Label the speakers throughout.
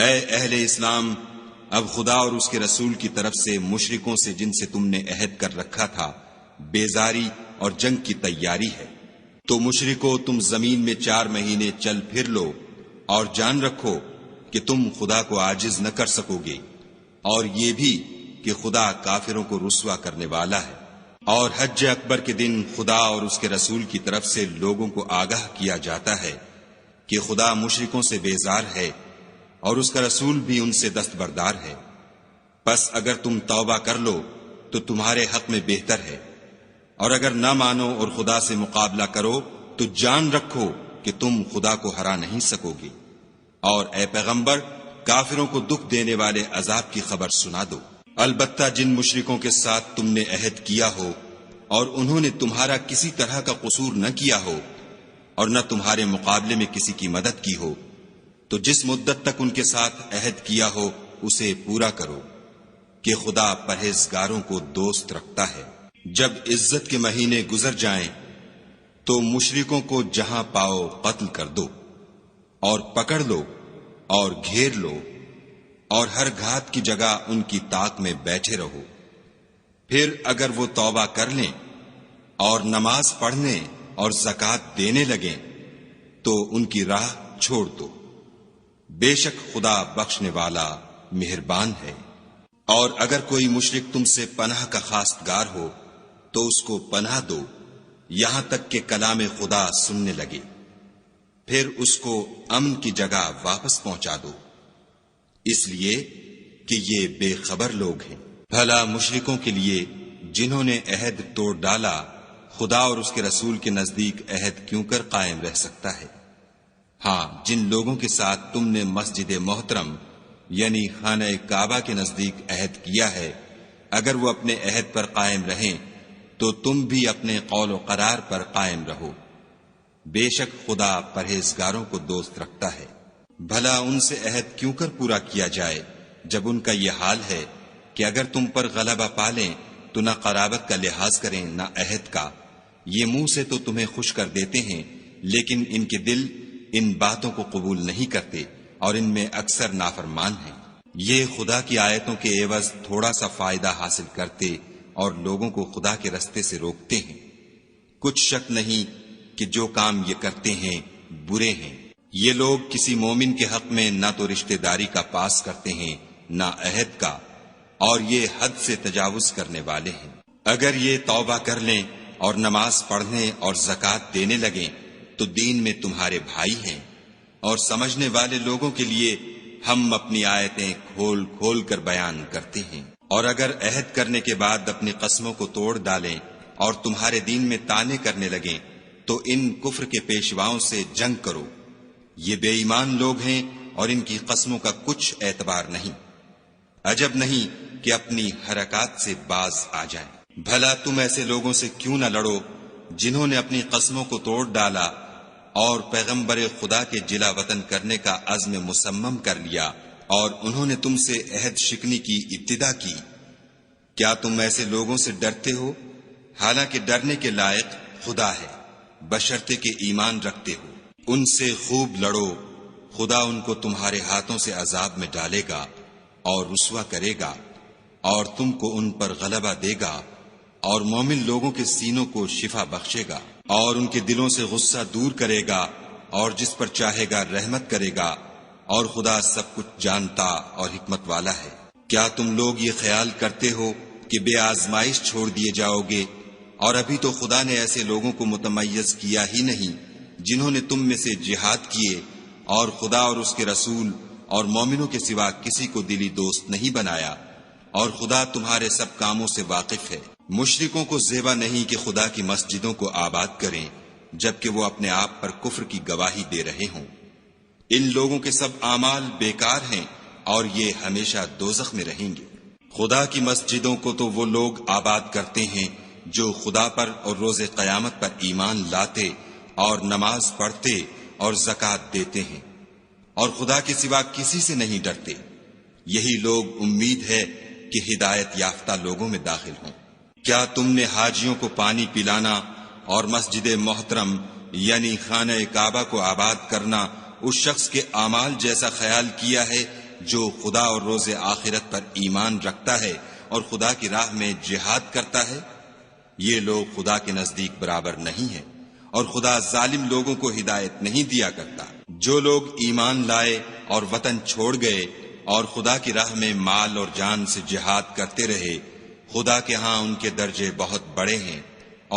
Speaker 1: اے اہل اسلام، اب خدا اور اس کے رسول کی طرف سے مشرکوں سے جن سے تم نے عہد کر رکھا تھا بیزاری اور جنگ کی تیاری ہے۔ تو مشرکو، تم زمین میں 4 مہینے چل پھر لو اور جان رکھو کہ تم خدا کو عاجز نہ کر سکو گے، اور یہ بھی کہ خدا کافروں کو رسوا کرنے والا ہے۔ اور حج اکبر کے دن خدا اور اس کے رسول کی طرف سے لوگوں کو آگاہ کیا جاتا ہے کہ خدا مشرکوں سے بیزار ہے اور اس کا رسول بھی ان سے دستبردار ہے۔ پس اگر تم توبہ کر لو تو تمہارے حق میں بہتر ہے، اور اگر نہ مانو اور خدا سے مقابلہ کرو تو جان رکھو کہ تم خدا کو ہرا نہیں سکو گے۔ اور اے پیغمبر، کافروں کو دکھ دینے والے عذاب کی خبر سنا دو۔ البتہ جن مشرکوں کے ساتھ تم نے عہد کیا ہو اور انہوں نے تمہارا کسی طرح کا قصور نہ کیا ہو اور نہ تمہارے مقابلے میں کسی کی مدد کی ہو، تو جس مدت تک ان کے ساتھ عہد کیا ہو اسے پورا کرو، کہ خدا پرہیزگاروں کو دوست رکھتا ہے۔ جب عزت کے مہینے گزر جائیں تو مشرکوں کو جہاں پاؤ قتل کر دو اور پکڑ لو اور گھیر لو، اور ہر گھات کی جگہ ان کی طاق میں بیٹھے رہو۔ پھر اگر وہ توبہ کر لیں اور نماز پڑھنے اور زکوٰۃ دینے لگیں تو ان کی راہ چھوڑ دو، بے شک خدا بخشنے والا مہربان ہے۔ اور اگر کوئی مشرک تم سے پناہ کا خواستگار ہو تو اس کو پناہ دو یہاں تک کہ کلام خدا سننے لگے، پھر اس کو امن کی جگہ واپس پہنچا دو، اس لیے کہ یہ بے خبر لوگ ہیں۔ بھلا مشرکوں کے لیے جنہوں نے عہد توڑ ڈالا خدا اور اس کے رسول کے نزدیک عہد کیوں کر قائم رہ سکتا ہے؟ ہاں، جن لوگوں کے ساتھ تم نے مسجد محترم یعنی خانہ کعبہ کے نزدیک عہد کیا ہے، اگر وہ اپنے عہد پر قائم رہیں تو تم بھی اپنے قول و قرار پر قائم رہو، بے شک خدا پرہیزگاروں کو دوست رکھتا ہے۔ بھلا ان سے عہد کیوں کر پورا کیا جائے جب ان کا یہ حال ہے کہ اگر تم پر غلبہ پالیں تو نہ قرابت کا لحاظ کریں نہ عہد کا۔ یہ منہ سے تو تمہیں خوش کر دیتے ہیں لیکن ان کے دل ان باتوں کو قبول نہیں کرتے اور ان میں اکثر نافرمان ہیں۔ یہ خدا کی آیتوں کے عوض تھوڑا سا فائدہ حاصل کرتے اور لوگوں کو خدا کے رستے سے روکتے ہیں۔ کچھ شک نہیں کہ جو کام یہ کرتے ہیں برے ہیں۔ یہ لوگ کسی مومن کے حق میں نہ تو رشتہ داری کا پاس کرتے ہیں نہ عہد کا، اور یہ حد سے تجاوز کرنے والے ہیں۔ اگر یہ توبہ کر لیں اور نماز پڑھنے اور زکوٰۃ دینے لگیں تو دین میں تمہارے بھائی ہیں، اور سمجھنے والے لوگوں کے لیے ہم اپنی آیتیں کھول کھول کر بیان کرتے ہیں۔ اور اگر عہد کرنے کے بعد اپنی قسموں کو توڑ ڈالیں اور تمہارے دین میں طعنے کرنے لگیں تو ان کفر کے پیشواؤں سے جنگ کرو، یہ بے ایمان لوگ ہیں اور ان کی قسموں کا کچھ اعتبار نہیں، عجب نہیں کہ اپنی حرکات سے باز آ جائیں۔ بھلا تم ایسے لوگوں سے کیوں نہ لڑو جنہوں نے اپنی قسموں کو توڑ ڈالا اور پیغمبر خدا کے جلا وطن کرنے کا عزم مصمم کر لیا، اور انہوں نے تم سے عہد شکنی کی ابتدا کی۔ کیا تم ایسے لوگوں سے ڈرتے ہو؟ حالانکہ ڈرنے کے لائق خدا ہے، بشرطے کہ ایمان رکھتے ہو۔ ان سے خوب لڑو، خدا ان کو تمہارے ہاتھوں سے عذاب میں ڈالے گا اور رسوا کرے گا، اور تم کو ان پر غلبہ دے گا، اور مومن لوگوں کے سینوں کو شفا بخشے گا، اور ان کے دلوں سے غصہ دور کرے گا، اور جس پر چاہے گا رحمت کرے گا، اور خدا سب کچھ جانتا اور حکمت والا ہے۔ کیا تم لوگ یہ خیال کرتے ہو کہ بے آزمائش چھوڑ دیے جاؤ گے؟ اور ابھی تو خدا نے ایسے لوگوں کو متمیز کیا ہی نہیں جنہوں نے تم میں سے جہاد کیے اور خدا اور اس کے رسول اور مومنوں کے سوا کسی کو دلی دوست نہیں بنایا، اور خدا تمہارے سب کاموں سے واقف ہے۔ مشرکوں کو زیبا نہیں کہ خدا کی مسجدوں کو آباد کریں جبکہ وہ اپنے آپ پر کفر کی گواہی دے رہے ہوں۔ ان لوگوں کے سب اعمال بیکار ہیں اور یہ ہمیشہ دوزخ میں رہیں گے۔ خدا کی مسجدوں کو تو وہ لوگ آباد کرتے ہیں جو خدا پر اور روز قیامت پر ایمان لاتے اور نماز پڑھتے اور زکوٰۃ دیتے ہیں، اور خدا کے سوا کسی سے نہیں ڈرتے۔ یہی لوگ امید ہے کہ ہدایت یافتہ لوگوں میں داخل ہوں۔ کیا تم نے حاجیوں کو پانی پلانا اور مسجد محترم یعنی خانہ کعبہ کو آباد کرنا اس شخص کے اعمال جیسا خیال کیا ہے جو خدا اور روز آخرت پر ایمان رکھتا ہے اور خدا کی راہ میں جہاد کرتا ہے، یہ لوگ خدا کے نزدیک برابر نہیں ہیں، اور خدا ظالم لوگوں کو ہدایت نہیں دیا کرتا۔ جو لوگ ایمان لائے اور وطن چھوڑ گئے اور خدا کی راہ میں مال اور جان سے جہاد کرتے رہے، خدا کے ہاں ان کے درجے بہت بڑے ہیں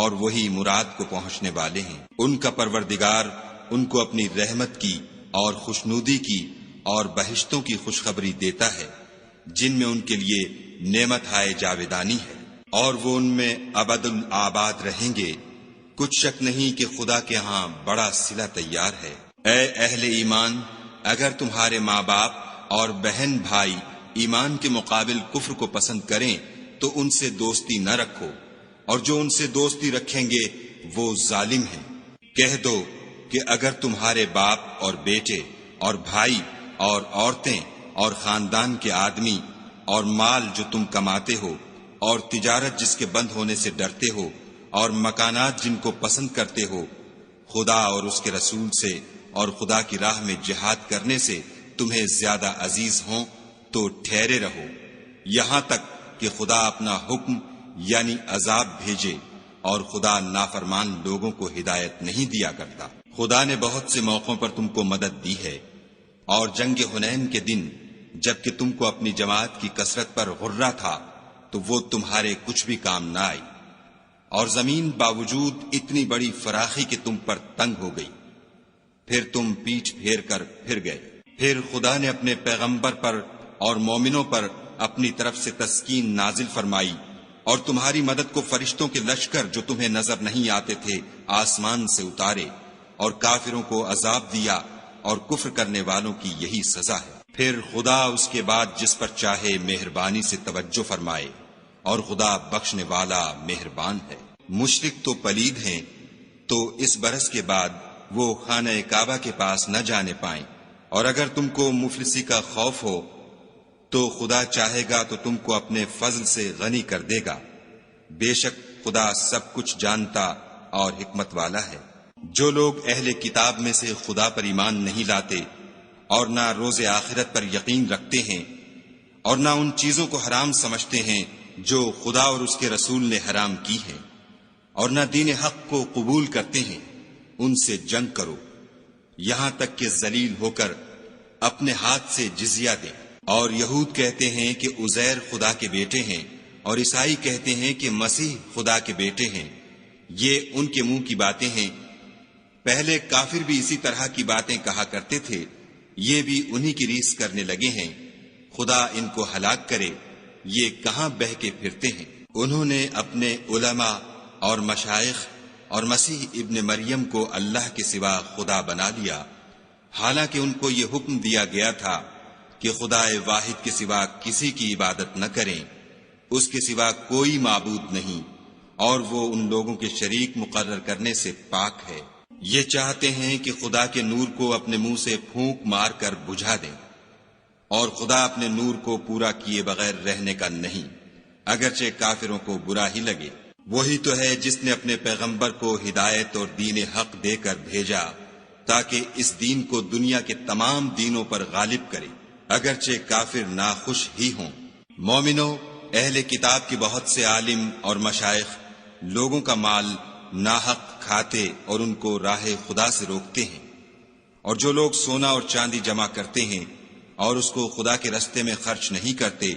Speaker 1: اور وہی مراد کو پہنچنے والے ہیں۔ ان کا پروردگار ان کو اپنی رحمت کی اور خوشنودی کی اور بہشتوں کی خوشخبری دیتا ہے، جن میں ان کے لیے نعمت ہائے جاویدانی ہے، اور وہ ان میں ابد الآباد رہیں گے۔ کچھ شک نہیں کہ خدا کے ہاں بڑا صلہ تیار ہے۔ اے اہل ایمان، اگر تمہارے ماں باپ اور بہن بھائی ایمان کے مقابل کفر کو پسند کریں تو ان سے دوستی نہ رکھو، اور جو ان سے دوستی رکھیں گے وہ ظالم ہیں۔ کہہ دو کہ اگر تمہارے باپ اور بیٹے اور بھائی اور عورتیں اور خاندان کے آدمی اور مال جو تم کماتے ہو اور تجارت جس کے بند ہونے سے ڈرتے ہو اور مکانات جن کو پسند کرتے ہو، خدا اور اس کے رسول سے اور خدا کی راہ میں جہاد کرنے سے تمہیں زیادہ عزیز ہوں تو ٹھہرے رہو، یہاں تک کہ خدا اپنا حکم یعنی عذاب بھیجے، اور خدا نافرمان لوگوں کو ہدایت نہیں دیا کرتا۔ خدا نے بہت سے موقعوں پر تم کو مدد دی ہے، اور جنگ حنین کے دن جبکہ تم کو اپنی جماعت کی کثرت پر غرہ تھا تو وہ تمہارے کچھ بھی کام نہ آئی، اور زمین باوجود اتنی بڑی فراخی کہ تم پر تنگ ہو گئی، پھر تم پیٹھ پھیر کر پھر گئے۔ پھر خدا نے اپنے پیغمبر پر اور مومنوں پر اپنی طرف سے تسکین نازل فرمائی، اور تمہاری مدد کو فرشتوں کے لشکر جو تمہیں نظر نہیں آتے تھے آسمان سے اتارے، اور کافروں کو عذاب دیا، اور کفر کرنے والوں کی یہی سزا ہے۔ پھر خدا اس کے بعد جس پر چاہے مہربانی سے توجہ فرمائے، اور خدا بخشنے والا مہربان ہے۔ مشرک تو پلید ہیں، تو اس برس کے بعد وہ خانہ کعبہ کے پاس نہ جانے پائیں، اور اگر تم کو مفلسی کا خوف ہو تو خدا چاہے گا تو تم کو اپنے فضل سے غنی کر دے گا، بے شک خدا سب کچھ جانتا اور حکمت والا ہے۔ جو لوگ اہل کتاب میں سے خدا پر ایمان نہیں لاتے اور نہ روز آخرت پر یقین رکھتے ہیں، اور نہ ان چیزوں کو حرام سمجھتے ہیں جو خدا اور اس کے رسول نے حرام کی ہیں، اور نہ دین حق کو قبول کرتے ہیں، ان سے جنگ کرو یہاں تک کہ ذلیل ہو کر اپنے ہاتھ سے جزیہ دیں۔ اور یہود کہتے ہیں کہ عزیر خدا کے بیٹے ہیں، اور عیسائی کہتے ہیں کہ مسیح خدا کے بیٹے ہیں۔ یہ ان کے منہ کی باتیں ہیں، پہلے کافر بھی اسی طرح کی باتیں کہا کرتے تھے، یہ بھی انہی کی ریس کرنے لگے ہیں۔ خدا ان کو ہلاک کرے، یہ کہاں بہہ کے پھرتے ہیں۔ انہوں نے اپنے علماء اور مشائخ اور مسیح ابن مریم کو اللہ کے سوا خدا بنا لیا، حالانکہ ان کو یہ حکم دیا گیا تھا کہ خدا واحد کے سوا کسی کی عبادت نہ کریں، اس کے سوا کوئی معبود نہیں، اور وہ ان لوگوں کے شریک مقرر کرنے سے پاک ہے۔ یہ چاہتے ہیں کہ خدا کے نور کو اپنے منہ سے پھونک مار کر بجھا دیں، اور خدا اپنے نور کو پورا کیے بغیر رہنے کا نہیں، اگرچہ کافروں کو برا ہی لگے۔ وہی تو ہے جس نے اپنے پیغمبر کو ہدایت اور دین حق دے کر بھیجا تاکہ اس دین کو دنیا کے تمام دینوں پر غالب کرے، اگرچہ کافر ناخوش ہی ہوں۔ مومنو، اہل کتاب کے بہت سے عالم اور مشائخ لوگوں کا مال ناحق کھاتے اور ان کو راہ خدا سے روکتے ہیں، اور جو لوگ سونا اور چاندی جمع کرتے ہیں اور اس کو خدا کے رستے میں خرچ نہیں کرتے،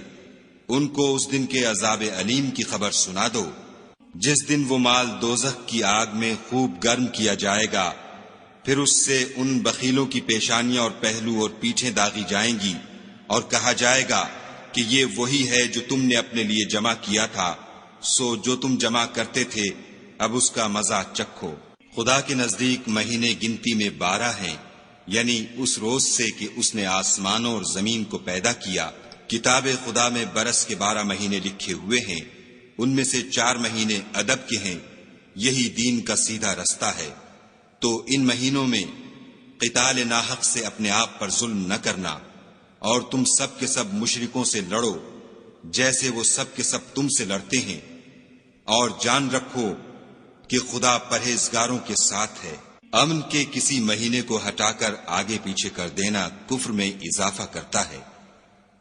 Speaker 1: ان کو اس دن کے عذاب علیم کی خبر سنا دو، جس دن وہ مال دوزخ کی آگ میں خوب گرم کیا جائے گا، پھر اس سے ان بخیلوں کی پیشانیاں اور پہلو اور پیٹھیں داغی جائیں گی، اور کہا جائے گا کہ یہ وہی ہے جو تم نے اپنے لیے جمع کیا تھا، سو جو تم جمع کرتے تھے اب اس کا مزہ چکھو۔ خدا کے نزدیک مہینے گنتی میں 12 ہیں، یعنی اس روز سے کہ اس نے آسمانوں اور زمین کو پیدا کیا۔ کتاب خدا میں برس کے 12 مہینے لکھے ہوئے ہیں، ان میں سے 4 مہینے ادب کے ہیں، یہی دین کا سیدھا رستہ ہے۔ تو ان مہینوں میں قتال ناحق سے اپنے آپ پر ظلم نہ کرنا، اور تم سب کے سب مشرکوں سے لڑو جیسے وہ سب کے سب تم سے لڑتے ہیں، اور جان رکھو کہ خدا پرہیزگاروں کے ساتھ ہے۔ امن کے کسی مہینے کو ہٹا کر آگے پیچھے کر دینا کفر میں اضافہ کرتا ہے،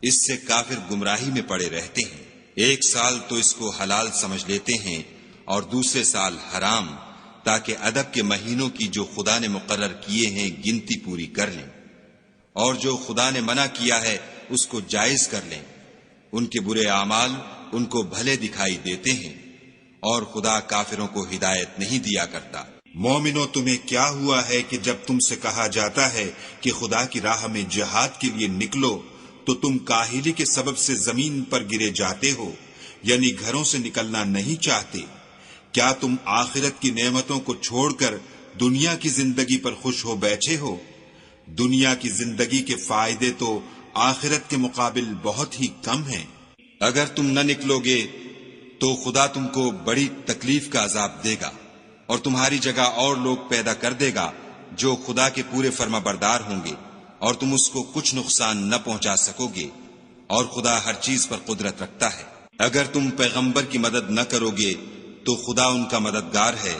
Speaker 1: اس سے کافر گمراہی میں پڑے رہتے ہیں۔ ایک سال تو اس کو حلال سمجھ لیتے ہیں اور دوسرے سال حرام، تاکہ ادب کے مہینوں کی جو خدا نے مقرر کیے ہیں گنتی پوری کر لیں، اور جو خدا نے منع کیا ہے اس کو جائز کر لیں۔ ان کے برے اعمال ان کو بھلے دکھائی دیتے ہیں، اور خدا کافروں کو ہدایت نہیں دیا کرتا۔
Speaker 2: مومنو، تمہیں کیا ہوا ہے کہ جب تم سے کہا جاتا ہے کہ خدا کی راہ میں جہاد کے لیے نکلو تو تم کاہلی کے سبب سے زمین پر گرے جاتے ہو، یعنی گھروں سے نکلنا نہیں چاہتے؟ کیا تم آخرت کی نعمتوں کو چھوڑ کر دنیا کی زندگی پر خوش ہو بیٹھے ہو؟ دنیا کی زندگی کے فائدے تو آخرت کے مقابل بہت ہی کم ہیں۔
Speaker 1: اگر تم نہ نکلو گے تو خدا تم کو بڑی تکلیف کا عذاب دے گا، اور تمہاری جگہ اور لوگ پیدا کر دے گا جو خدا کے پورے فرما بردار ہوں گے، اور تم اس کو کچھ نقصان نہ پہنچا سکو گے، اور خدا ہر چیز پر قدرت رکھتا ہے۔ اگر تم پیغمبر کی مدد نہ کرو گے تو خدا ان کا مددگار ہے۔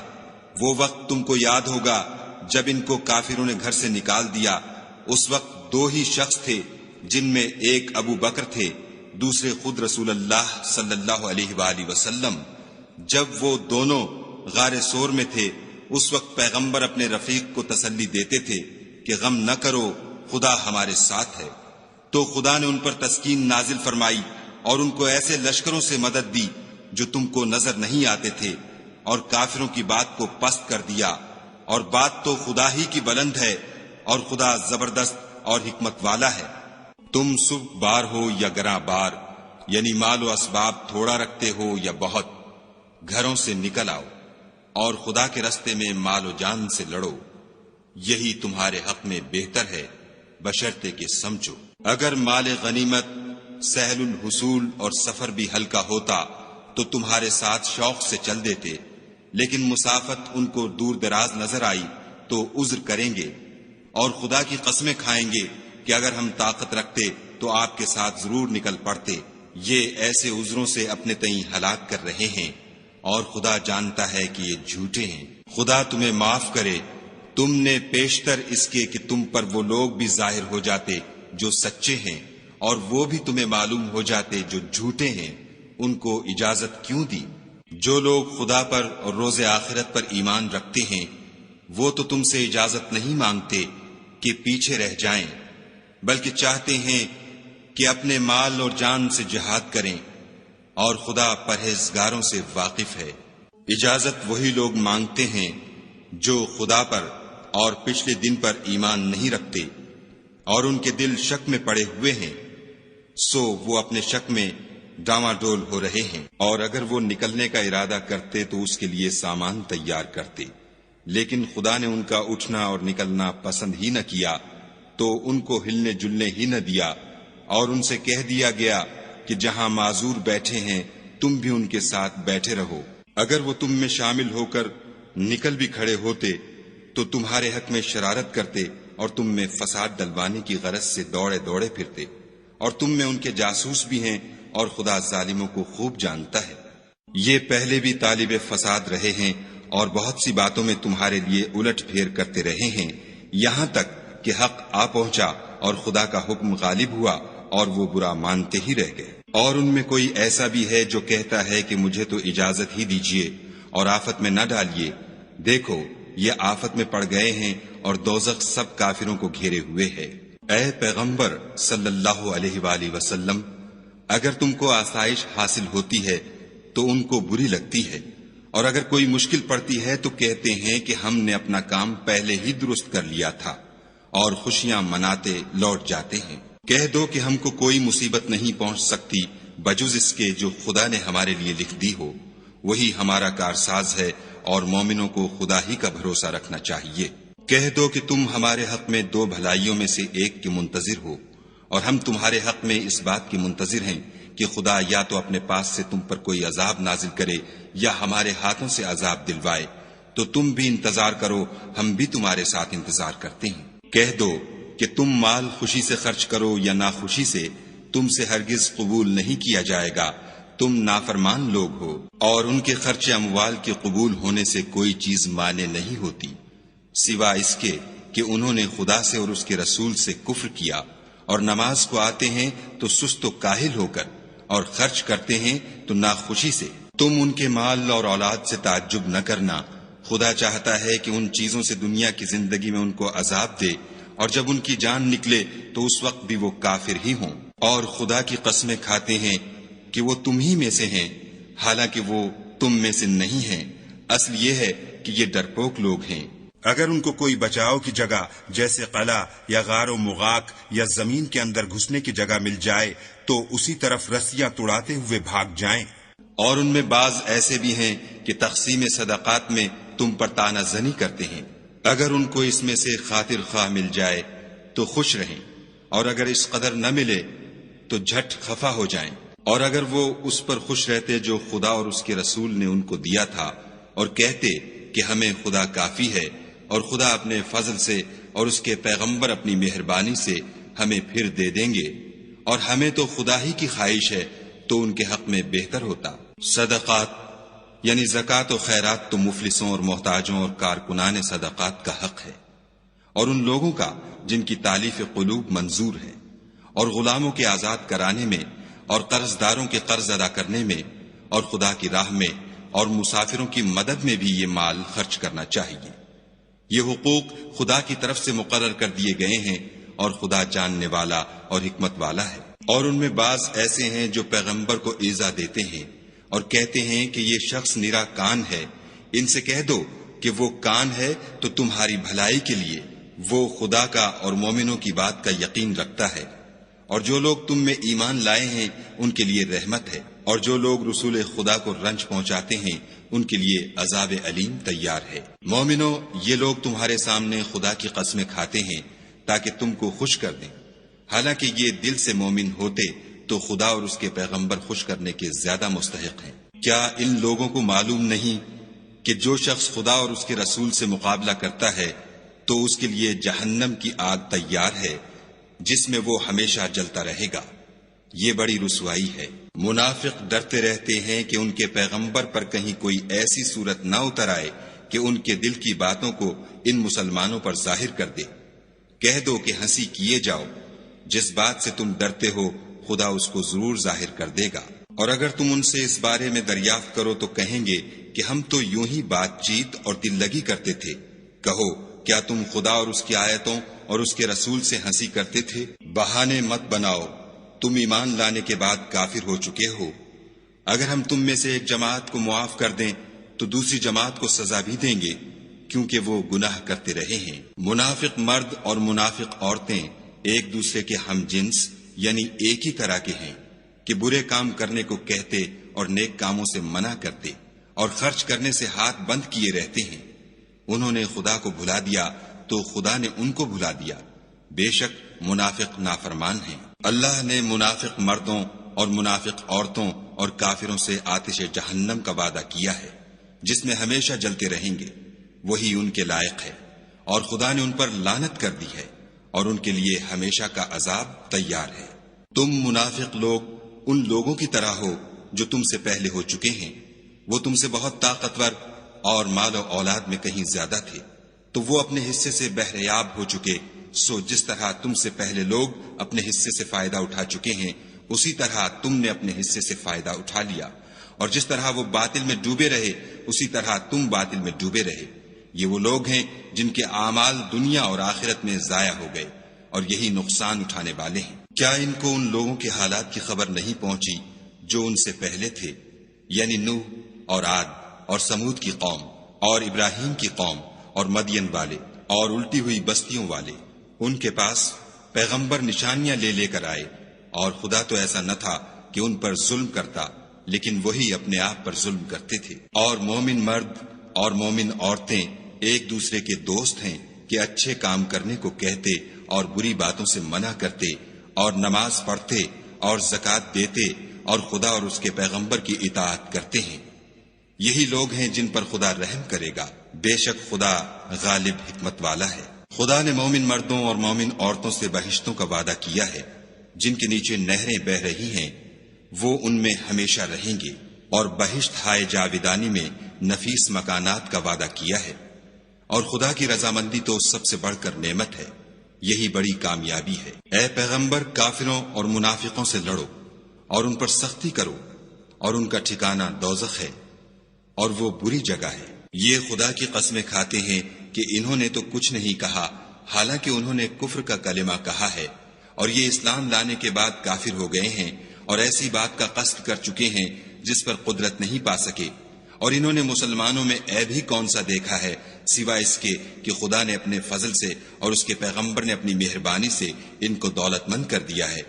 Speaker 1: وہ وقت تم کو یاد ہوگا جب ان کو کافروں نے گھر سے نکال دیا، اس وقت دو ہی شخص تھے، جن میں ایک ابو بکر تھے، دوسرے خود رسول اللہ صلی اللہ علیہ وآلہ وسلم۔ جب وہ دونوں غار سور میں تھے، اس وقت پیغمبر اپنے رفیق کو تسلی دیتے تھے کہ غم نہ کرو، خدا ہمارے ساتھ ہے۔ تو خدا نے ان پر تسکین نازل فرمائی اور ان کو ایسے لشکروں سے مدد دی جو تم کو نظر نہیں آتے تھے، اور کافروں کی بات کو پست کر دیا۔ اور بات تو خدا ہی کی بلند ہے، اور خدا زبردست اور حکمت والا ہے۔ تم سبک بار ہو یا گراں بار، یعنی مال و اسباب تھوڑا رکھتے ہو یا بہت، گھروں سے نکل آؤ اور خدا کے رستے میں مال و جان سے لڑو، یہی تمہارے حق میں بہتر ہے، بشرطے کہ سمجھو۔ اگر مال غنیمت سہل الحصول اور سفر بھی ہلکا ہوتا تو تمہارے ساتھ شوق سے چل دیتے، لیکن مسافت ان کو دور دراز نظر آئی تو عذر کریں گے، اور خدا کی قسمیں کھائیں گے کہ اگر ہم طاقت رکھتے تو آپ کے ساتھ ضرور نکل پڑتے۔ یہ ایسے عذروں سے اپنے تئیں ہلاک کر رہے ہیں، اور خدا جانتا ہے کہ یہ جھوٹے ہیں۔ خدا تمہیں معاف کرے، تم نے پیشتر اس کے کہ تم پر وہ لوگ بھی ظاہر ہو جاتے جو سچے ہیں، اور وہ بھی تمہیں معلوم ہو جاتے جو جھوٹے ہیں، ان کو اجازت کیوں دی؟ جو لوگ خدا پر اور روز آخرت پر ایمان رکھتے ہیں وہ تو تم سے اجازت نہیں مانگتے کہ پیچھے رہ جائیں، بلکہ چاہتے ہیں کہ اپنے مال اور جان سے جہاد کریں، اور خدا پرہیزگاروں سے واقف ہے۔ اجازت وہی لوگ مانگتے ہیں جو خدا پر اور پچھلے دن پر ایمان نہیں رکھتے، اور ان کے دل شک میں پڑے ہوئے ہیں، سو وہ اپنے شک میں ڈاواں ڈول ہو رہے ہیں۔ اور اگر وہ نکلنے کا ارادہ کرتے تو اس کے لیے سامان تیار کرتے، لیکن خدا نے ان کا اٹھنا اور نکلنا پسند ہی نہ کیا، تو ان کو ہلنے جلنے ہی نہ دیا، اور ان سے کہہ دیا گیا کہ جہاں معذور بیٹھے ہیں تم بھی ان کے ساتھ بیٹھے رہو۔ اگر وہ تم میں شامل ہو کر نکل بھی کھڑے ہوتے تو تمہارے حق میں شرارت کرتے اور تم میں فساد ڈلوانے کی غرض سے دوڑے دوڑے پھرتے، اور تم میں ان کے جاسوس بھی ہیں، اور خدا ظالموں کو خوب جانتا ہے۔ یہ پہلے بھی طالب فساد رہے ہیں اور بہت سی باتوں میں تمہارے لیے الٹ پھیر کرتے رہے ہیں، یہاں تک کہ حق آ پہنچا اور خدا کا حکم غالب ہوا اور وہ برا مانتے ہی رہ گئے۔ اور ان میں کوئی ایسا بھی ہے جو کہتا ہے کہ مجھے تو اجازت ہی دیجیے اور آفت میں نہ ڈالیے، دیکھو یہ آفت میں پڑ گئے ہیں اور دوزخ سب کافروں کو گھیرے ہوئے ہے۔ اے پیغمبر صلی اللہ علیہ وآلہ وسلم، اگر تم کو آسائش حاصل ہوتی ہے تو ان کو بری لگتی ہے، اور اگر کوئی مشکل پڑتی ہے تو کہتے ہیں کہ ہم نے اپنا کام پہلے ہی درست کر لیا تھا، اور خوشیاں مناتے لوٹ جاتے ہیں۔ کہہ دو کہ ہم کو کوئی مصیبت نہیں پہنچ سکتی بجز اس کے جو خدا نے ہمارے لیے لکھ دی ہو، وہی ہمارا کارساز ہے، اور مومنوں کو خدا ہی کا بھروسہ رکھنا چاہیے۔ کہہ دو کہ تم ہمارے حق میں دو بھلائیوں میں سے ایک کے منتظر ہو، اور ہم تمہارے حق میں اس بات کی منتظر ہیں کہ خدا یا تو اپنے پاس سے تم پر کوئی عذاب نازل کرے یا ہمارے ہاتھوں سے عذاب دلوائے، تو تم بھی انتظار کرو، ہم بھی تمہارے ساتھ انتظار کرتے ہیں۔ کہہ دو کہ تم مال خوشی سے خرچ کرو یا ناخوشی سے، تم سے ہرگز قبول نہیں کیا جائے گا، تم نافرمان لوگ ہو، اور ان کے خرچ اموال کے قبول ہونے سے کوئی چیز مانے نہیں ہوتی، سوا اس کے کہ انہوں نے خدا سے اور اس کے رسول سے کفر کیا اور نماز کو آتے ہیں تو سست و کاہل ہو کر، اور خرچ کرتے ہیں تو ناخوشی سے۔ تم ان کے مال اور اولاد سے تعجب نہ کرنا، خدا چاہتا ہے کہ ان چیزوں سے دنیا کی زندگی میں ان کو عذاب دے، اور جب ان کی جان نکلے تو اس وقت بھی وہ کافر ہی ہوں، اور خدا کی قسمیں کھاتے ہیں کہ وہ تم ہی میں سے ہیں، حالانکہ وہ تم میں سے نہیں ہیں۔ اصل یہ ہے کہ یہ ڈرپوک لوگ ہیں۔
Speaker 2: اگر ان کو کوئی بچاؤ کی جگہ جیسے قلعہ یا غار و مغاق یا زمین کے اندر گھسنے کی جگہ مل جائے تو اسی طرف رسیاں توڑاتے ہوئے بھاگ جائیں۔
Speaker 1: اور ان میں بعض ایسے بھی ہیں کہ تقسیم صدقات میں تم پر طعنہ زنی کرتے ہیں۔ اگر ان کو اس میں سے خاطر خواہ مل جائے تو خوش رہیں، اور اگر اس قدر نہ ملے تو جھٹ خفا ہو جائیں۔ اور اگر وہ اس پر خوش رہتے جو خدا اور اس کے رسول نے ان کو دیا تھا، اور کہتے کہ ہمیں خدا کافی ہے، اور خدا اپنے فضل سے اور اس کے پیغمبر اپنی مہربانی سے ہمیں پھر دے دیں گے، اور ہمیں تو خدا ہی کی خواہش ہے، تو ان کے حق میں بہتر ہوتا۔ صدقات یعنی زکوٰۃ و خیرات تو مفلسوں اور محتاجوں اور کارکنان صدقات کا حق ہے، اور ان لوگوں کا جن کی تالیف قلوب منظور ہے، اور غلاموں کے آزاد کرانے میں، اور قرض داروں کے قرض ادا کرنے میں، اور خدا کی راہ میں اور مسافروں کی مدد میں بھی یہ مال خرچ کرنا چاہیے۔ یہ حقوق خدا کی طرف سے مقرر کر دیے گئے ہیں، اور خدا جاننے والا اور حکمت والا ہے۔ اور ان میں بعض ایسے ہیں جو پیغمبر کو ایذا دیتے ہیں اور کہتے ہیں کہ یہ شخص نرا کان ہے۔ ان سے کہہ دو کہ وہ کان ہے تو تمہاری بھلائی کے لیے، وہ خدا کا اور مومنوں کی بات کا یقین رکھتا ہے، اور جو لوگ تم میں ایمان لائے ہیں ان کے لیے رحمت ہے، اور جو لوگ رسول خدا کو رنج پہنچاتے ہیں ان کے لیے عذاب علیم تیار ہے۔ مومنو، یہ لوگ تمہارے سامنے خدا کی قسمیں کھاتے ہیں تاکہ تم کو خوش کر دیں، حالانکہ یہ دل سے مومن ہوتے تو خدا اور اس کے پیغمبر خوش کرنے کے زیادہ مستحق ہیں۔ کیا ان لوگوں کو معلوم نہیں کہ جو شخص خدا اور اس کے رسول سے مقابلہ کرتا ہے تو اس کے لیے جہنم کی آگ تیار ہے جس میں وہ ہمیشہ جلتا رہے گا، یہ بڑی رسوائی ہے۔ منافق ڈرتے رہتے ہیں کہ ان کے پیغمبر پر کہیں کوئی ایسی صورت نہ اتر آئے کہ ان کے دل کی باتوں کو ان مسلمانوں پر ظاہر کر دے۔ کہہ دو کہ ہنسی کیے جاؤ، جس بات سے تم ڈرتے ہو خدا اس کو ضرور ظاہر کر دے گا۔ اور اگر تم ان سے اس بارے میں دریافت کرو تو کہیں گے کہ ہم تو یوں ہی بات چیت اور دل لگی کرتے تھے۔ کہو، کیا تم خدا اور اس کی آیتوں اور اس کے رسول سے ہنسی کرتے تھے؟ بہانے مت بناؤ، تم ایمان لانے کے بعد کافر ہو چکے ہو۔ اگر ہم تم میں سے ایک جماعت کو معاف کر دیں تو دوسری جماعت کو سزا بھی دیں گے، کیونکہ وہ گناہ کرتے رہے ہیں۔ منافق مرد اور منافق عورتیں ایک دوسرے کے ہم جنس یعنی ایک ہی طرح کے ہیں کہ برے کام کرنے کو کہتے اور نیک کاموں سے منع کرتے اور خرچ کرنے سے ہاتھ بند کیے رہتے ہیں۔ انہوں نے خدا کو بھلا دیا تو خدا نے ان کو بھلا دیا، بے شک منافق نافرمان ہیں۔ اللہ نے منافق مردوں اور منافق عورتوں اور کافروں سے آتش جہنم کا وعدہ کیا ہے جس میں ہمیشہ جلتے رہیں گے، وہی ان کے لائق ہے، اور خدا نے ان پر لعنت کر دی ہے اور ان کے لیے ہمیشہ کا عذاب تیار ہے۔ تم منافق لوگ ان لوگوں کی طرح ہو جو تم سے پہلے ہو چکے ہیں، وہ تم سے بہت طاقتور اور مال و اولاد میں کہیں زیادہ تھے، تو وہ اپنے حصے سے بہریاب ہو چکے۔ سو جس طرح تم سے پہلے لوگ اپنے حصے سے فائدہ اٹھا چکے ہیں، اسی طرح تم نے اپنے حصے سے فائدہ اٹھا لیا، اور جس طرح وہ باطل میں ڈوبے رہے اسی طرح تم باطل میں ڈوبے رہے۔ یہ وہ لوگ ہیں جن کے اعمال دنیا اور آخرت میں ضائع ہو گئے، اور یہی نقصان اٹھانے والے ہیں۔ کیا ان کو ان لوگوں کے حالات کی خبر نہیں پہنچی جو ان سے پہلے تھے، یعنی نوح اور عاد اور سمود کی قوم اور ابراہیم کی قوم اور مدین والے اور الٹی ہوئی بستیوں والے؟ ان کے پاس پیغمبر نشانیاں لے لے کر آئے، اور خدا تو ایسا نہ تھا کہ ان پر ظلم کرتا، لیکن وہی اپنے آپ پر ظلم کرتے تھے۔ اور مومن مرد اور مومن عورتیں ایک دوسرے کے دوست ہیں کہ اچھے کام کرنے کو کہتے اور بری باتوں سے منع کرتے اور نماز پڑھتے اور زکوٰۃ دیتے اور خدا اور اس کے پیغمبر کی اطاعت کرتے ہیں۔ یہی لوگ ہیں جن پر خدا رحم کرے گا، بے شک خدا غالب حکمت والا ہے۔ خدا نے مومن مردوں اور مومن عورتوں سے بہشتوں کا وعدہ کیا ہے جن کے نیچے نہریں بہ رہی ہیں، وہ ان میں ہمیشہ رہیں گے، اور بہشت ہائے جاویدانی میں نفیس مکانات کا وعدہ کیا ہے۔ اور خدا کی رضامندی تو سب سے بڑھ کر نعمت ہے۔ یہی بڑی کامیابی ہے۔ اے پیغمبر، کافروں اور منافقوں سے لڑو اور ان پر سختی کرو، اور ان کا ٹھکانہ دوزخ ہے اور وہ بری جگہ ہے۔ یہ خدا کی قسمیں کھاتے ہیں کہ انہوں نے تو کچھ نہیں کہا، حالانکہ انہوں نے کفر کا کلمہ کہا ہے، اور یہ اسلام لانے کے بعد کافر ہو گئے ہیں اور ایسی بات کا قصد کر چکے ہیں جس پر قدرت نہیں پا سکے۔ اور انہوں نے مسلمانوں میں عیب ہی کون سا دیکھا ہے سوائے اس کے کہ خدا نے اپنے فضل سے اور اس کے پیغمبر نے اپنی مہربانی سے ان کو دولت مند کر دیا ہے۔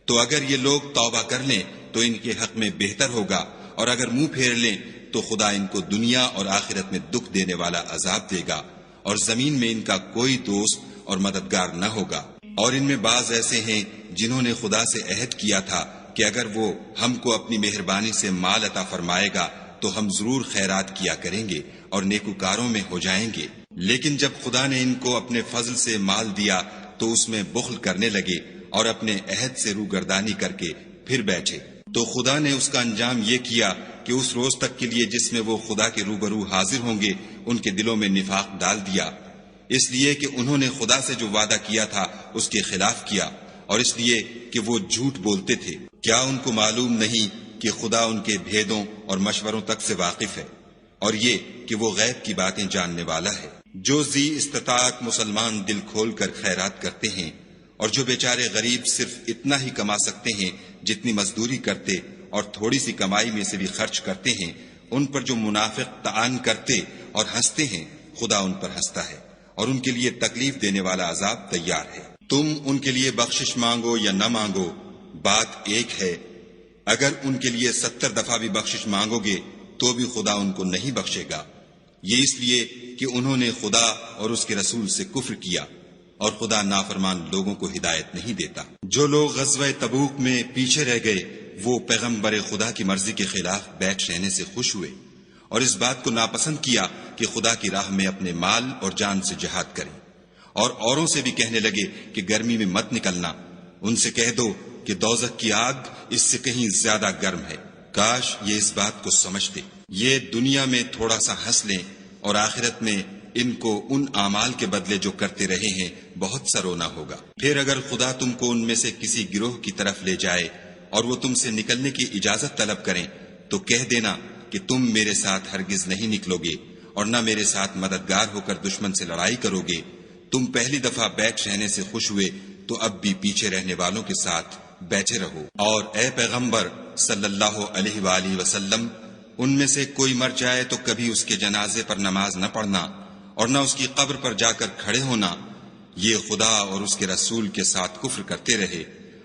Speaker 1: تو اگر یہ لوگ توبہ کر لیں تو ان کے حق میں بہتر ہوگا، اور اگر منہ پھیر لیں تو خدا ان کو دنیا اور آخرت میں دکھ دینے والا عذاب دے گا، اور زمین میں ان کا کوئی دوست اور مددگار نہ ہوگا۔ اور ان میں بعض ایسے ہیں جنہوں نے خدا سے عہد کیا تھا کہ اگر وہ ہم کو اپنی مہربانی سے مال عطا فرمائے گا تو ہم ضرور خیرات کیا کریں گے اور نیکوکاروں میں ہو جائیں گے، لیکن جب خدا نے ان کو اپنے فضل سے مال دیا تو اس میں بخل کرنے لگے اور اپنے عہد سے روگردانی کر کے پھر بیٹھے۔ تو خدا نے اس کا انجام یہ کیا کہ اس روز تک کے لیے جس میں وہ خدا کے روبرو حاضر ہوں گے ان کے دلوں میں نفاق ڈال دیا، اس لیے کہ انہوں نے خدا سے جو وعدہ کیا تھا اس کے خلاف کیا، اور اس لیے کہ وہ جھوٹ بولتے تھے۔ کیا ان کو معلوم نہیں کہ خدا ان کے بھیدوں اور مشوروں تک سے واقف ہے، اور یہ کہ وہ غیب کی باتیں جاننے والا ہے۔ جو ذی استطاعت مسلمان دل کھول کر خیرات کرتے ہیں، اور جو بیچارے غریب صرف اتنا ہی کما سکتے ہیں جتنی مزدوری کرتے اور تھوڑی سی کمائی میں سے بھی خرچ کرتے ہیں، ان پر جو منافق طعن کرتے اور ہنستے ہیں، خدا ان پر ہنستا ہے اور ان کے لیے تکلیف دینے والا عذاب تیار ہے۔ تم ان کے لیے بخشش مانگو یا نہ مانگو، بات ایک ہے۔ اگر ان کے لیے 70 دفعہ بھی بخشش مانگو گے تو بھی خدا ان کو نہیں بخشے گا، یہ اس لیے کہ انہوں نے خدا اور اس کے رسول سے کفر کیا، اور خدا نافرمان لوگوں کو ہدایت نہیں دیتا۔ جو لوگ غزوہ تبوک میں پیچھے رہ گئے وہ پیغمبر خدا کی مرضی کے خلاف بیٹھ رہنے سے خوش ہوئے اور اس بات کو ناپسند کیا کہ خدا کی راہ میں اپنے مال اور جان سے جہاد کریں، اور اوروں سے بھی کہنے لگے کہ گرمی میں مت نکلنا۔ ان سے کہہ دو کہ دوزخ کی آگ اس سے کہیں زیادہ گرم ہے۔ کاش یہ اس بات کو سمجھتے۔ یہ دنیا میں تھوڑا سا ہنس لیں اور آخرت میں ان کو ان اعمال کے بدلے جو کرتے رہے ہیں بہت سا رونا ہوگا۔ پھر اگر خدا تم کو ان میں سے کسی گروہ کی طرف لے جائے اور وہ تم سے نکلنے کی اجازت طلب کریں تو کہہ دینا کہ تم میرے ساتھ ہرگز نہیں نکلو گے اور نہ میرے ساتھ مددگار ہو کر دشمن سے لڑائی کرو گے۔ تم پہلی دفعہ بیٹھ رہنے سے خوش ہوئے تو اب بھی پیچھے رہنے والوں کے ساتھ بیٹھے رہو۔ اور اے پیغمبر صلی اللہ علیہ وآلہ وسلم، ان میں سے کوئی مر جائے تو کبھی اس کے جنازے پر نماز نہ پڑھنا اور نہ اس کی قبر پر جا کر کھڑے ہونا۔ یہ خدا اور اس کے رسول کے ساتھ کفر کرتے رہے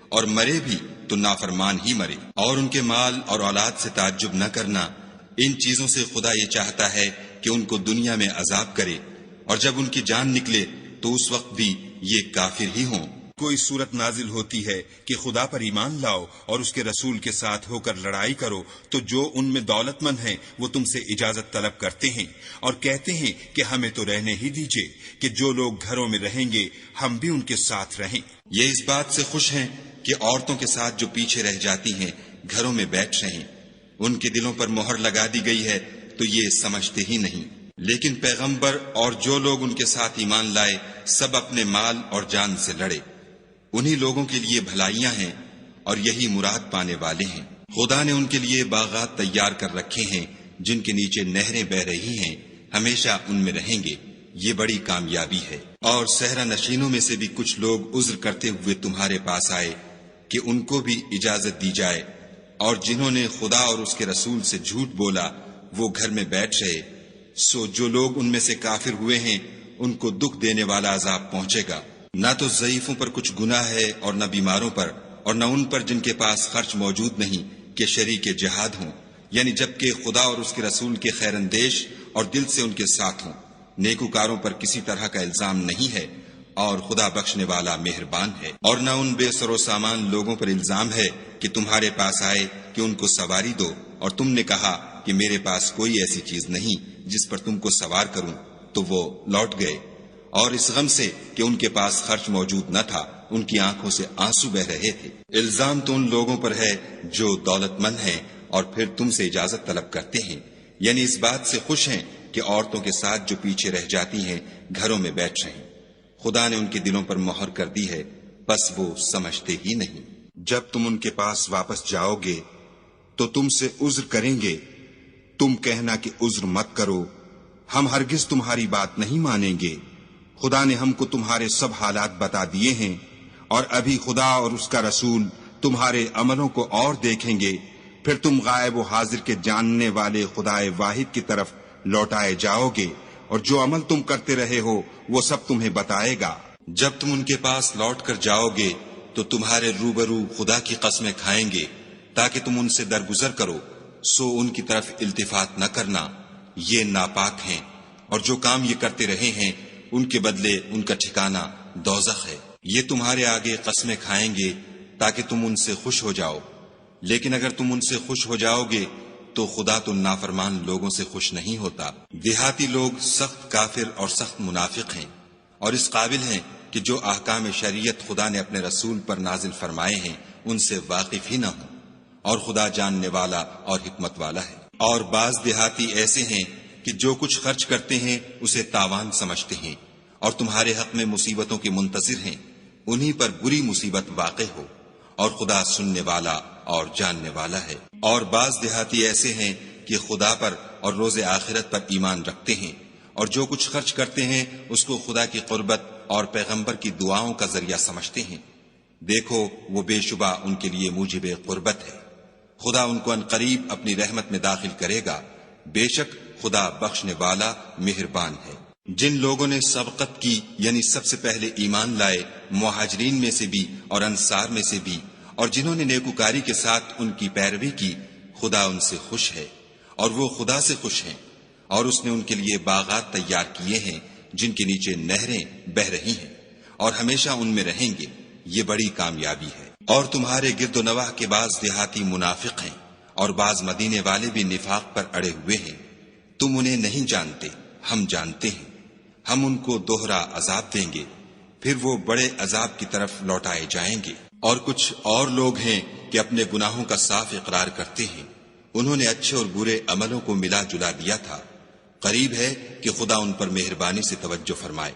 Speaker 1: اور مرے بھی تو نافرمان ہی مرے۔ اور ان کے مال اور اولاد سے تعجب نہ کرنا، ان چیزوں سے خدا یہ چاہتا ہے کہ ان کو دنیا میں عذاب کرے، اور جب ان کی جان نکلے تو اس وقت بھی یہ کافر ہی ہوں۔
Speaker 2: کوئی صورت نازل ہوتی ہے کہ خدا پر ایمان لاؤ اور اس کے رسول کے ساتھ ہو کر لڑائی کرو تو جو ان میں دولت مند ہیں وہ تم سے اجازت طلب کرتے ہیں اور کہتے ہیں کہ ہمیں تو رہنے ہی دیجئے کہ جو لوگ گھروں میں رہیں گے ہم بھی ان کے ساتھ رہیں۔
Speaker 1: یہ اس بات سے خوش ہیں کہ عورتوں کے ساتھ جو پیچھے رہ جاتی ہیں گھروں میں بیٹھ رہیں، ان کے دلوں پر مہر لگا دی گئی ہے تو یہ سمجھتے ہی نہیں۔ لیکن پیغمبر اور جو لوگ ان کے ساتھ ایمان لائے سب اپنے مال اور جان سے لڑے، انہی لوگوں کے لیے بھلائیاں ہیں اور یہی مراد پانے والے ہیں۔ خدا نے ان کے لیے باغات تیار کر رکھے ہیں جن کے نیچے نہریں بہ رہی ہیں، ہمیشہ ان میں رہیں گے، یہ بڑی کامیابی ہے۔ اور صحرا نشینوں میں سے بھی کچھ لوگ عذر کرتے ہوئے تمہارے پاس آئے کہ ان کو بھی اجازت دی جائے، اور جنہوں نے خدا اور اس کے رسول سے جھوٹ بولا وہ گھر میں بیٹھ رہے، سو جو لوگ ان میں سے کافر ہوئے ہیں ان کو دکھ دینے والا عذاب پہنچے گا۔ نہ تو ضعیفوں پر کچھ گناہ ہے اور نہ بیماروں پر، اور نہ ان پر جن کے پاس خرچ موجود نہیں کہ شریک جہاد ہوں، یعنی جبکہ خدا اور اس کے رسول کے خیر اندیش اور دل سے ان کے ساتھ ہوں۔ نیکوکاروں پر کسی طرح کا الزام نہیں ہے اور خدا بخشنے والا مہربان ہے۔ اور نہ ان بے سر و سامان لوگوں پر الزام ہے کہ تمہارے پاس آئے کہ ان کو سواری دو اور تم نے کہا کہ میرے پاس کوئی ایسی چیز نہیں جس پر تم کو سوار کروں، تو وہ لوٹ گئے، اور اس غم سے کہ ان کے پاس خرچ موجود نہ تھا ان کی آنکھوں سے آنسو بہ رہے تھے۔ الزام تو ان لوگوں پر ہے جو دولت مند ہیں اور پھر تم سے اجازت طلب کرتے ہیں، یعنی اس بات سے خوش ہیں کہ عورتوں کے ساتھ جو پیچھے رہ جاتی ہیں گھروں میں بیٹھ رہیں۔ خدا نے ان کے دلوں پر مہر کر دی ہے، بس وہ سمجھتے ہی نہیں۔
Speaker 2: جب تم ان کے پاس واپس جاؤ گے تو تم سے عذر کریں گے، تم کہنا کہ عذر مت کرو، ہم ہرگز تمہاری بات نہیں مانیں گے۔ خدا نے ہم کو تمہارے سب حالات بتا دیے ہیں، اور ابھی خدا اور اس کا رسول تمہارے عملوں کو اور دیکھیں گے، پھر تم غائب و حاضر کے جاننے والے خدا واحد کی طرف لوٹائے جاؤ گے، اور جو عمل تم کرتے رہے ہو وہ سب تمہیں بتائے گا۔
Speaker 1: جب تم ان کے پاس لوٹ کر جاؤ گے تو تمہارے روبرو خدا کی قسمیں کھائیں گے تاکہ تم ان سے درگزر کرو، سو ان کی طرف التفات نہ کرنا، یہ ناپاک ہیں، اور جو کام یہ کرتے رہے ہیں ان کے بدلے ان کا ٹھکانہ دوزخ ہے۔ یہ تمہارے آگے قسمیں کھائیں گے تاکہ تم ان سے خوش ہو جاؤ، لیکن اگر تم ان سے خوش ہو جاؤ گے تو خدا تو نافرمان لوگوں سے خوش نہیں ہوتا۔ دیہاتی لوگ سخت کافر اور سخت منافق ہیں، اور اس قابل ہیں کہ جو احکام شریعت خدا نے اپنے رسول پر نازل فرمائے ہیں ان سے واقف ہی نہ ہوں، اور خدا جاننے والا اور حکمت والا ہے۔ اور بعض دیہاتی ایسے ہیں کہ جو کچھ خرچ کرتے ہیں اسے تاوان سمجھتے ہیں، اور تمہارے حق میں مصیبتوں کے منتظر ہیں، انہی پر بری مصیبت واقع ہو، اور خدا سننے والا اور جاننے والا ہے۔ اور بعض دیہاتی ایسے ہیں کہ خدا پر اور روز آخرت پر ایمان رکھتے ہیں، اور جو کچھ خرچ کرتے ہیں اس کو خدا کی قربت اور پیغمبر کی دعاؤں کا ذریعہ سمجھتے ہیں۔ دیکھو وہ بے شبہ ان کے لیے موجب قربت ہے، خدا ان کو عنقریب اپنی رحمت میں داخل کرے گا، بے شک خدا بخشنے والا مہربان ہے۔ جن لوگوں نے سبقت کی یعنی سب سے پہلے ایمان لائے، مہاجرین میں سے بھی اور انصار میں سے بھی، اور جنہوں نے نیکوکاری کے ساتھ ان کی پیروی کی، خدا ان سے خوش ہے اور وہ خدا سے خوش ہیں، اور اس نے ان کے لیے باغات تیار کیے ہیں جن کے نیچے نہریں بہہ رہی ہیں، اور ہمیشہ ان میں رہیں گے، یہ بڑی کامیابی ہے۔ اور تمہارے گرد و نواح کے بعض دیہاتی منافق ہیں، اور بعض مدینے والے بھی نفاق پر اڑے ہوئے ہیں، تم انہیں نہیں جانتے، ہم جانتے ہیں، ہم ان کو دوہرا عذاب دیں گے، پھر وہ بڑے عذاب کی طرف لوٹائے جائیں گے۔ اور کچھ اور لوگ ہیں کہ اپنے گناہوں کا صاف اقرار کرتے ہیں، انہوں نے اچھے اور برے عملوں کو ملا جلا دیا تھا، قریب ہے کہ خدا ان پر مہربانی سے توجہ فرمائے،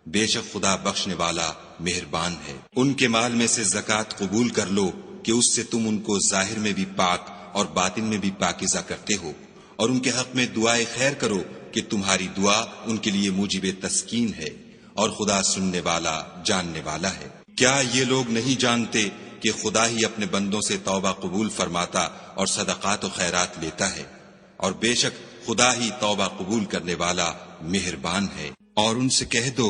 Speaker 1: بے شک خدا بخشنے والا مہربان ہے۔ ان کے مال میں سے زکوٰۃ قبول کر لو کہ اس سے تم ان کو ظاہر میں بھی پاک اور باطن میں بھی پاکیزہ کرتے ہو، اور ان کے حق میں دعائے خیر کرو کہ تمہاری دعا ان کے لیے موجب تسکین ہے، اور خدا سننے والا جاننے والا ہے۔ کیا یہ لوگ نہیں جانتے کہ خدا ہی اپنے بندوں سے توبہ قبول فرماتا اور صدقات و خیرات لیتا ہے، اور بے شک خدا ہی توبہ قبول کرنے والا مہربان ہے۔
Speaker 2: اور ان سے کہہ دو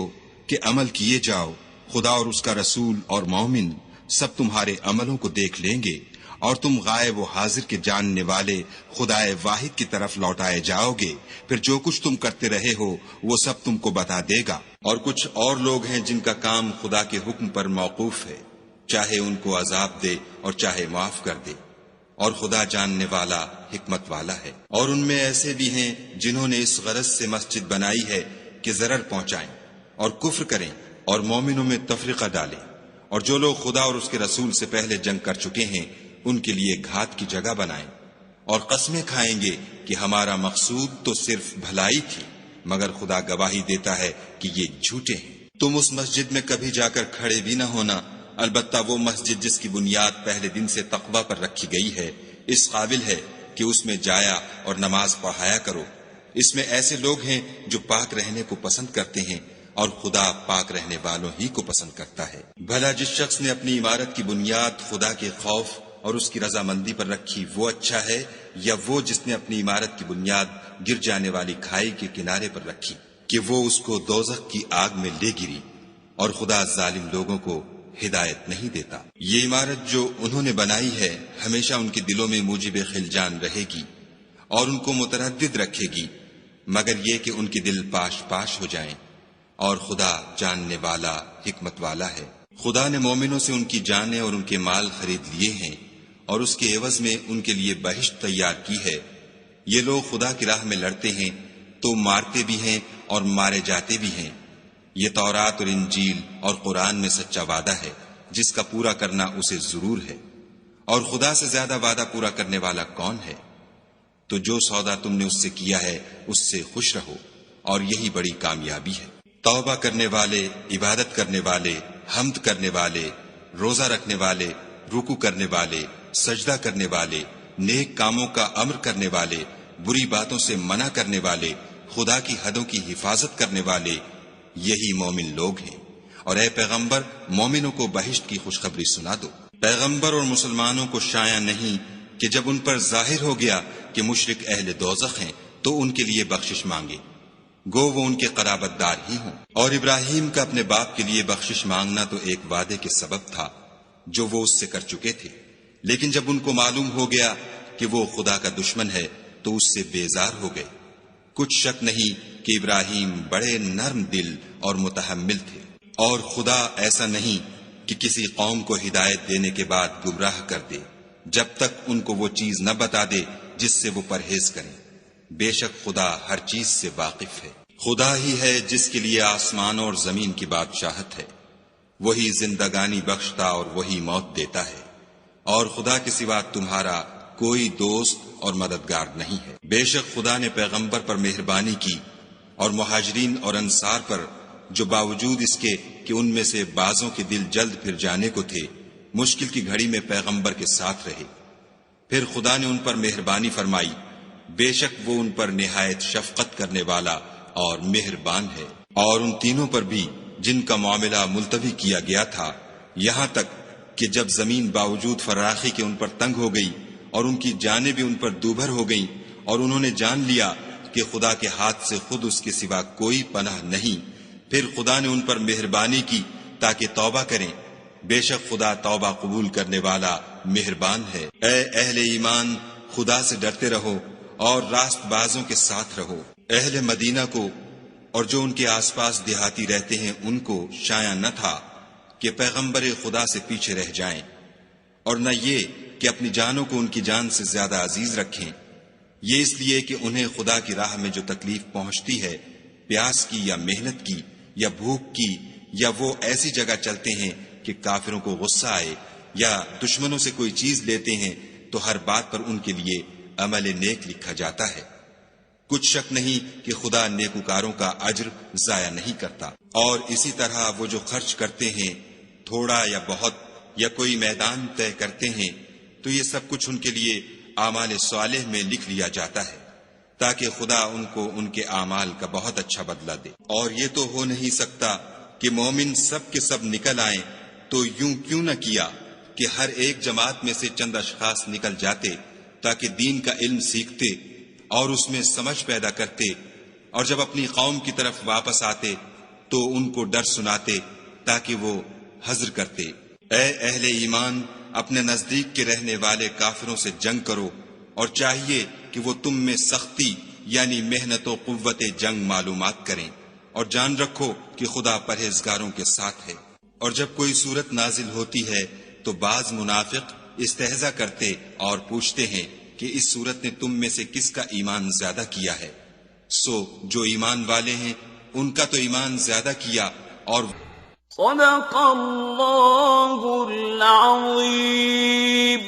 Speaker 2: کہ عمل کیے جاؤ، خدا اور اس کا رسول اور مومن سب تمہارے عملوں کو دیکھ لیں گے، اور تم غائب و حاضر کے جاننے والے خدا واحد کی طرف لوٹائے جاؤ گے، پھر جو کچھ تم کرتے رہے ہو وہ سب تم کو بتا دے گا۔
Speaker 1: اور کچھ اور لوگ ہیں جن کا کام خدا کے حکم پر موقوف ہے، چاہے ان کو عذاب دے اور چاہے معاف کر دے، اور خدا جاننے والا حکمت والا ہے۔ اور ان میں ایسے بھی ہیں جنہوں نے اس غرض سے مسجد بنائی ہے کہ ضرر پہنچائیں اور کفر کریں اور مومنوں میں تفرقہ ڈالیں، اور جو لوگ خدا اور اس کے رسول سے پہلے جنگ کر چکے ہیں ان کے لیے گھات کی جگہ بنائیں، اور قسمیں کھائیں گے کہ ہمارا مقصود تو صرف بھلائی تھی، مگر خدا گواہی دیتا ہے کہ یہ جھوٹے ہیں۔ تم اس مسجد میں کبھی جا کر کھڑے بھی نہ ہونا، البتہ وہ مسجد جس کی بنیاد پہلے دن سے تقوی پر رکھی گئی ہے اس قابل ہے کہ اس میں جایا اور نماز پڑھایا کرو۔ اس میں ایسے لوگ ہیں جو پاک رہنے کو پسند کرتے ہیں، اور خدا پاک رہنے والوں ہی کو پسند کرتا ہے۔ بھلا جس شخص نے اپنی عمارت کی بنیاد خدا کے خوف اور اس کی رضامندی پر رکھی وہ اچھا ہے، یا وہ جس نے اپنی عمارت کی بنیاد گر جانے والی کھائی کے کنارے پر رکھی کہ وہ اس کو دوزخ کی آگ میں لے گری، اور خدا ظالم لوگوں کو ہدایت نہیں دیتا۔ یہ عمارت جو انہوں نے بنائی ہے ہمیشہ ان کے دلوں میں موجب خلجان رہے گی اور ان کو متردد رکھے گی، مگر یہ کہ ان کے دل پاش پاش ہو جائیں، اور خدا جاننے والا حکمت والا ہے۔ خدا نے مومنوں سے ان کی جانیں اور ان کے مال خرید لیے ہیں، اور اس کے عوض میں ان کے لیے بہشت تیار کی ہے۔ یہ لوگ خدا کی راہ میں لڑتے ہیں تو مارتے بھی ہیں اور مارے جاتے بھی ہیں۔ یہ تورات اور انجیل اور قرآن میں سچا وعدہ ہے جس کا پورا کرنا اسے ضرور ہے، اور خدا سے زیادہ وعدہ پورا کرنے والا کون ہے؟ تو جو سودا تم نے اس سے کیا ہے اس سے خوش رہو، اور یہی بڑی کامیابی ہے۔ توبہ کرنے والے، عبادت کرنے والے، حمد کرنے والے، روزہ رکھنے والے، رکوع کرنے والے، سجدہ کرنے والے، نیک کاموں کا امر کرنے والے، بری باتوں سے منع کرنے والے، خدا کی حدوں کی حفاظت کرنے والے، یہی مومن لوگ ہیں۔ اور اے پیغمبر، مومنوں کو بہشت کی خوشخبری سنا دو۔ پیغمبر اور مسلمانوں کو شایع نہیں کہ جب ان پر ظاہر ہو گیا کہ مشرک اہل دوزخ ہیں تو ان کے لیے بخشش مانگے، گو وہ ان کے قرابت دار ہی ہوں۔ اور ابراہیم کا اپنے باپ کے لیے بخشش مانگنا تو ایک وعدے کے سبب تھا جو وہ اس سے کر چکے تھے، لیکن جب ان کو معلوم ہو گیا کہ وہ خدا کا دشمن ہے تو اس سے بیزار ہو گئے۔ کچھ شک نہیں کہ ابراہیم بڑے نرم دل اور متحمل تھے، اور خدا ایسا نہیں کہ کسی قوم کو ہدایت دینے کے بعد گمراہ کر دے جب تک ان کو وہ چیز نہ بتا دے جس سے وہ پرہیز کریں۔ بے شک خدا ہر چیز سے واقف ہے۔ خدا ہی ہے جس کے لیے آسمان اور زمین کی بادشاہت ہے، وہی زندگانی بخشتا اور وہی موت دیتا ہے، اور خدا کے سوا تمہارا کوئی دوست اور مددگار نہیں ہے۔ بے شک خدا نے پیغمبر پر مہربانی کی اور مہاجرین اور انصار پر، جو باوجود اس کے کہ ان میں سے بعضوں کے دل جلد پھر جانے کو تھے، مشکل کی گھڑی میں پیغمبر کے ساتھ رہے۔ پھر خدا نے ان پر مہربانی فرمائی، بے شک وہ ان پر نہایت شفقت کرنے والا اور مہربان ہے۔ اور ان تینوں پر بھی جن کا معاملہ ملتوی کیا گیا تھا، یہاں تک کہ جب زمین باوجود فراخی کے ان پر تنگ ہو گئی اور ان کی جانیں بھی ان پر دوبھر ہو گئیں، اور انہوں نے جان لیا کہ خدا کے ہاتھ سے خود اس کے سوا کوئی پناہ نہیں، پھر خدا نے ان پر مہربانی کی تاکہ توبہ کریں۔ بے شک خدا توبہ قبول کرنے والا مہربان ہے۔ اے اہل ایمان، خدا سے ڈرتے رہو اور راست بازوں کے ساتھ رہو۔ اہل مدینہ کو اور جو ان کے آس پاس دیہاتی رہتے ہیں ان کو شایع نہ تھا کہ پیغمبر خدا سے پیچھے رہ جائیں، اور نہ یہ کہ اپنی جانوں کو ان کی جان سے زیادہ عزیز رکھیں، یہ اس لیے کہ انہیں خدا کی راہ میں جو تکلیف پہنچتی ہے، پیاس کی یا محنت کی یا بھوک کی، یا وہ ایسی جگہ چلتے ہیں کہ کافروں کو غصہ آئے، یا دشمنوں سے کوئی چیز لیتے ہیں، تو ہر بات پر ان کے لیے عمل نیک لکھا جاتا ہے۔ کچھ شک نہیں کہ خدا نیکوکاروں کا اجر ضائع نہیں کرتا۔ اور اسی طرح وہ جو خرچ کرتے ہیں، تھوڑا یا بہت، یا کوئی میدان طے کرتے ہیں، تو یہ سب کچھ ان کے لیے اعمال صالح میں لکھ لیا جاتا ہے، تاکہ خدا ان کو ان کے اعمال کا بہت اچھا بدلہ دے۔ اور یہ تو ہو نہیں سکتا کہ مومن سب کے سب نکل آئیں، تو یوں کیوں نہ کیا کہ ہر ایک جماعت میں سے چند اشخاص نکل جاتے تاکہ دین کا علم سیکھتے اور اس میں سمجھ پیدا کرتے، اور جب اپنی قوم کی طرف واپس آتے تو ان کو ڈر سناتے تاکہ وہ حذر کرتے۔ اے اہل ایمان، اپنے نزدیک کے رہنے والے کافروں سے جنگ کرو، اور چاہیے کہ وہ تم میں سختی یعنی محنت و قوت جنگ معلومات کریں، اور جان رکھو کہ خدا پرہیزگاروں کے ساتھ ہے۔ اور جب کوئی صورت نازل ہوتی ہے تو بعض منافق استہزا کرتے اور پوچھتے ہیں کہ اس صورت نے تم میں سے کس کا ایمان زیادہ کیا ہے؟ سو جو ایمان والے ہیں ان کا تو ایمان زیادہ کیا۔ اور
Speaker 3: صدق اللہ العظیم۔